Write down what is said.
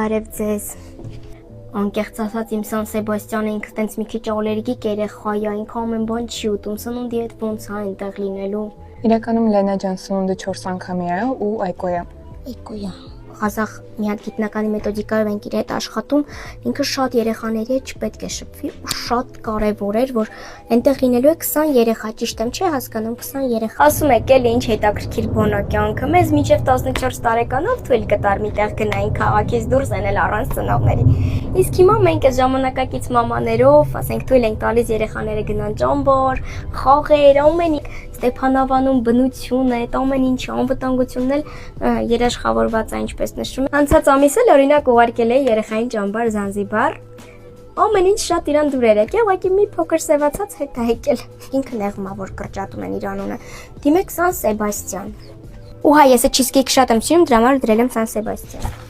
Բարև ձեզ։ Անկեղծ ասած իմ Սան Սեբաստյանը ինքը տենց մի քիչ ալերգիկ երեխա է, այնքան ամեն բան չի ուտում, սնունդի հետ ոնց է այնտեղ լինելու։ Իրականում Լենա ջան սնունդը 4 անգամի է ու այկոյա։ Այկոյա։ Ղազախ մի հատ գիտնականի մեթոդիկայով ենք իր հետ աշխատում, ինքը շատ երեխաների հետ չպետք է շփվի ու շատ կարևոր էր, որ այնտեղ լինելու է 20 երեխա, ճիշտ եմ, չի հասկանում 20 երեխա։ Ասում եք էլի ինչ հետաքրքիր բան է կյանքը, մեզ մինչև 14 տարեկանով թույլ կտար մի տեղ գնային քաղաքից դուրս ենել առանց ծնողների։ Իսկ հիմա մենք այս ժամանակակից մամաներով, ասենք, թույլ ենք տալիս երեխաները գնան ճամբար, խաղեր, ամեն ինչ Ստեփանավանում բնություն է, այդ ամեն ինչը անվտանգությունն էլ երաշխավորված է, ինչպես նշում եմ։ Անցած ամիս էլ օրինակ ուղարկել էի երեխային ճամբար Զանզիբար։ Ամեն ինչ շատ իրան դուր էր եկել, ուղղակի մի փոքր սևացած հետ է եկել։ Ինքը նեղմա, որ կրճատում են իր անունը։ Դիմեք Սան Սեբաստյան։ Ու հայ, ես cheesecake շատ եմ սիրում, դրա համար դրել եմ Սան Սեբաստյան։